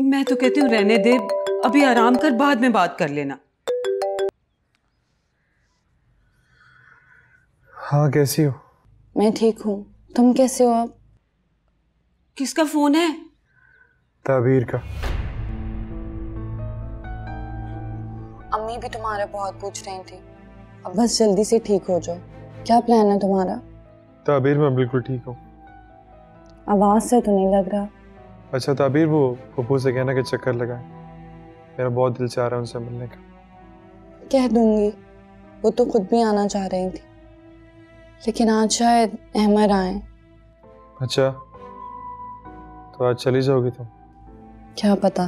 मैं तो कहती हूँ रहने दे, अभी आराम कर, बाद में बात कर लेना। हाँ कैसी हो? मैं ठीक हूँ, तुम कैसे हो आप? किसका फोन है? ताबीर का। अम्मी भी तुम्हारे बहुत पूछ रही थी। अब बस जल्दी से ठीक हो जाओ। क्या प्लान है तुम्हारा? ताबीर मैं बिल्कुल ठीक हूँ। आवाज से तो नहीं लग रहा। अच्छा ताबीर, वो पप्पू से कहना कि चक्कर लगाए, मेरा बहुत दिल चाह रहा है उनसे मिलने का। कह दूंगी, वो तो खुद भी आना चाह रही थी, लेकिन आज शायद अहमद आए। अच्छा तो आज चली जाओगी तुम? क्या पता।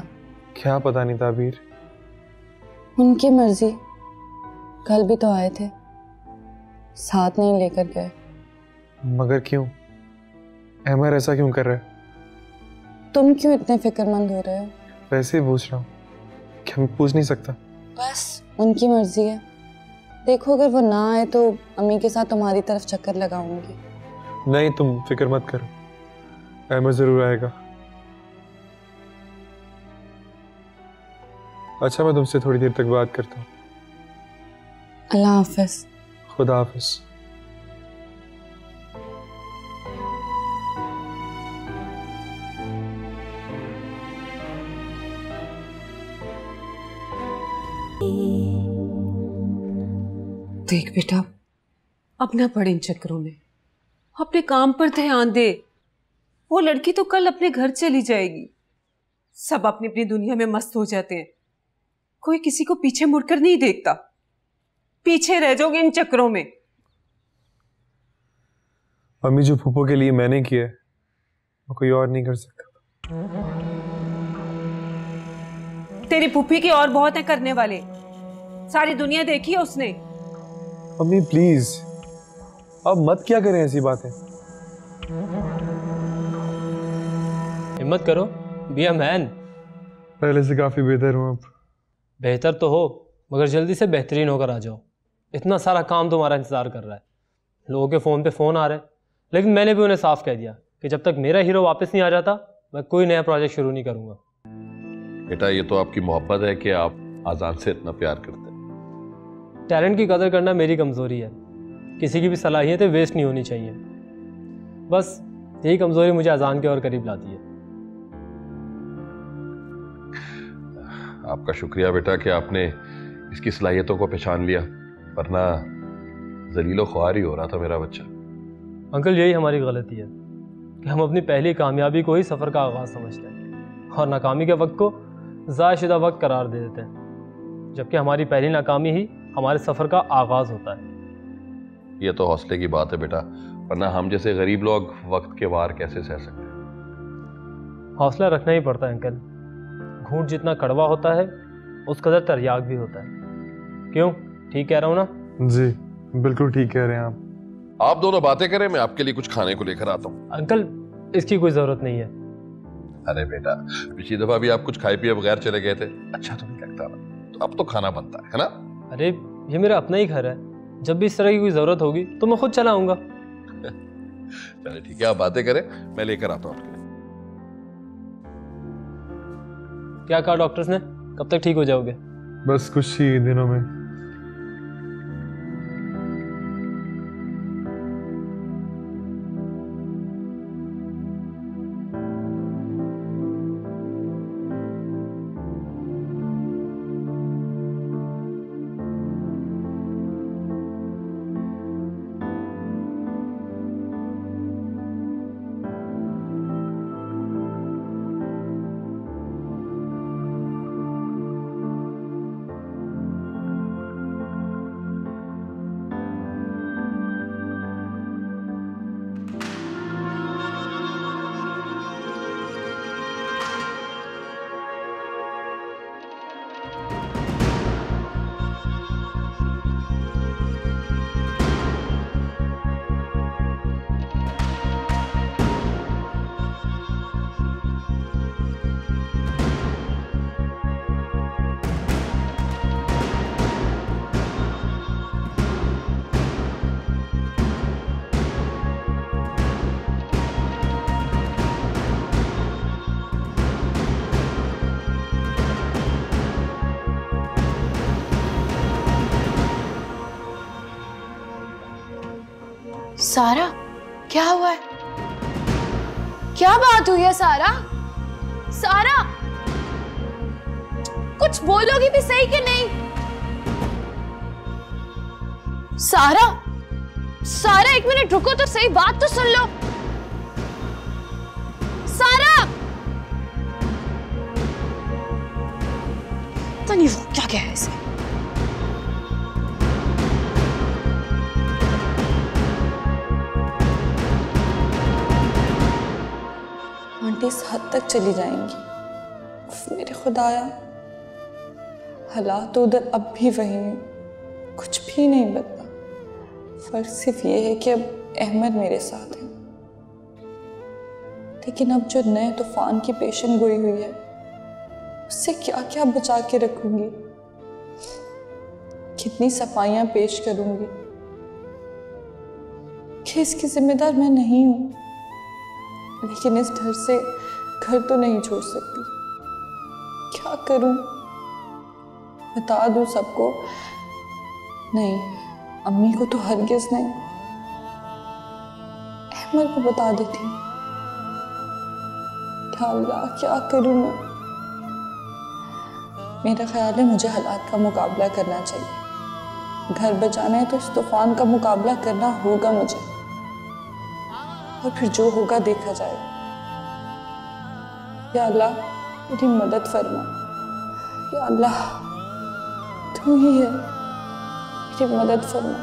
क्या पता नहीं ताबीर। उनकी मर्जी। कल भी तो आए थे, साथ नहीं लेकर गए। मगर क्यों? अहमद ऐसा क्यों कर रहा है? तुम क्यों इतने फिक्रमंद हो रहे हो? वैसे ही पूछ रहा हूँ। क्या मैं पूछ नहीं सकता? बस उनकी मर्जी है। देखो अगर वो ना आए तो अम्मी के साथ तुम्हारी तरफ चक्कर लगाऊंगी। नहीं तुम फिक्र मत करो, अहमद जरूर आएगा। अच्छा मैं तुमसे थोड़ी देर तक बात करता हूँ। अल्लाह हाफिज। खुदा हाफिज। देख बेटा, अब ना पड़ इन चक्करों में, अपने काम पर ध्यान दे। वो लड़की तो कल अपने घर चली जाएगी। सब अपनी अपनी दुनिया में मस्त हो जाते हैं, कोई किसी को पीछे मुड़कर नहीं देखता। पीछे रह जाओगे इन चक्करों में। अम्मी जो फूफो के लिए मैंने किया है वो कोई और नहीं कर सकता। तेरी फूफी की और बहुत है करने वाले, सारी दुनिया देखी है उसने। अम्मी प्लीज अब मत क्या करें ऐसी बातें। हिम्मत करो, बी अ मैन। पहले से काफी बेहतर हूँ अब। बेहतर तो हो, मगर जल्दी से बेहतरीन होकर आ जाओ। इतना सारा काम तुम्हारा इंतजार कर रहा है। लोगों के फ़ोन पे फ़ोन आ रहे हैं, लेकिन मैंने भी उन्हें साफ कह दिया कि जब तक मेरा हीरो वापस नहीं आ जाता मैं कोई नया प्रोजेक्ट शुरू नहीं करूँगा। बेटा ये तो आपकी मोहब्बत है कि आप आज़ाद से इतना प्यार करते हैं। टैलेंट की कदर करना मेरी कमज़ोरी है। किसी की भी सलाहियतें वेस्ट नहीं होनी चाहिए। बस यही कमज़ोरी मुझे अजान के और करीब लाती है। आपका शुक्रिया बेटा कि आपने इसकी सलाहियतों को पहचान लिया, वरना जलीलो ख्वार ही हो रहा था मेरा बच्चा। अंकल यही हमारी गलती है कि हम अपनी पहली कामयाबी को ही सफ़र का आगाज़ समझते हैं और नाकामी के वक्त को ज़ायशुदा वक्त करार दे देते हैं, जबकि हमारी पहली नाकामी ही हमारे सफ़र का आगाज़ होता है। ये तो हौसले की बात है बेटा, वरना हम जैसे गरीब लोग वक्त के वार कैसे सह सकते हैं। हौसला रखना ही पड़ता है अंकल। घूंट जितना कड़वा होता है उस कदर तर्याग भी होता है। क्यों, ठीक कह रहा हूँ ना? जी बिल्कुल ठीक कह रहे हैं आप दोनों बातें करें, मैं आपके लिए कुछ खाने को लेकर आता हूँ। अंकल इसकी कोई ज़रूरत नहीं है। अरे बेटा पिछली दफा भी आप कुछ खाए पिए बगैर चले गए थे, अच्छा तो नहीं लगता ना, तो अब तो खाना बनता है ना। अरे ये मेरा अपना ही घर है, जब भी इस तरह की कोई ज़रूरत होगी तो मैं खुद चला आऊँगा। चलिए ठीक है, आप बातें करें, मैं लेकर आता हूँ आपके लिए। क्या कहा डॉक्टर्स ने, कब तक ठीक हो जाओगे? बस कुछ ही दिनों में। सारा, क्या हुआ है? क्या बात हुई है सारा? सारा, कुछ बोलोगी भी सही कि नहीं? सारा, सारा एक मिनट रुको तो सही, बात तो सुन लो। सारा, पता नहीं वो क्या कह है इसे। आंटी इस हद तक चली जाएंगी? मेरे खुदाया, हालात तो उधर अब भी वही हैं, कुछ भी नहीं बदला। फर्क सिर्फ ये है कि अब अहमद मेरे साथ है, लेकिन अब जो नए तूफान की पेशन गोई हुई है, उससे क्या क्या बचा के रखूंगी, कितनी सफाइयां पेश करूंगी कि इसकी जिम्मेदार मैं नहीं हूं, लेकिन इस डर से घर तो नहीं छोड़ सकती। क्या करूं? बता दूं सबको? नहीं, अम्मी को तो हरगिज नहीं, अहमद को बता देती हूँ। क्या अल्लाह, क्या करूं मैं? मेरा ख्याल है मुझे हालात का मुकाबला करना चाहिए। घर बचाना है तो इस तूफान का मुकाबला करना होगा मुझे, और फिर जो होगा देखा जाएगा। या अल्लाह मेरी मदद फरमा, या अल्लाह तू ही है, मेरी मदद फरमा।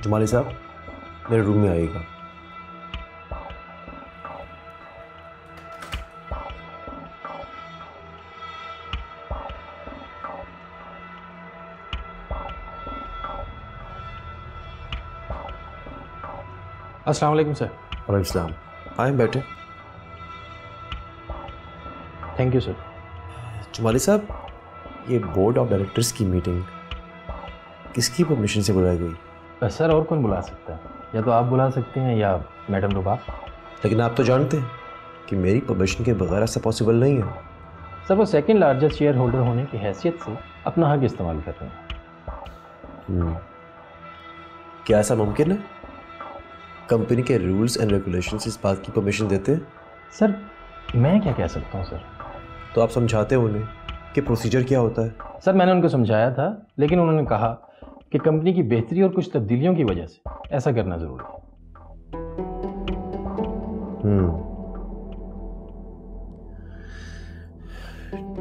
जुमाली साहब, मेरे रूम में आइएगा। अस्सलाम वालेकुम सर। वालेकुम सलाम। आए बैठे। Thank you sir. जुमाली साहब, ये बोर्ड ऑफ डायरेक्टर्स की मीटिंग किसकी परमिशन से बुलाई गई? सर और कौन बुला सकता है? या तो आप बुला सकते हैं या मैडम रुबाब। लेकिन आप तो जानते हैं कि मेरी परमिशन के बगैर ऐसा पॉसिबल नहीं है। सर वो सेकंड लार्जेस्ट शेयर होल्डर होने की हैसियत से अपना हक इस्तेमाल कर रहे हैं। क्या ऐसा मुमकिन है? कंपनी के रूल्स एंड रेगुलेशंस इस बात की परमिशन देते हैं? सर मैं क्या कह सकता हूँ सर? तो आप समझाते हैं उन्हें कि प्रोसीजर क्या होता है। सर मैंने उनको समझाया था, लेकिन उन्होंने कहा कि कंपनी की बेहतरी और कुछ तब्दीलियों की वजह से ऐसा करना ज़रूरी है।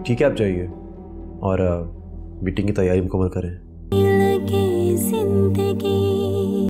ठीक है, आप जाइए और मीटिंग की तैयारी मुकम्मल करें। जिंदगी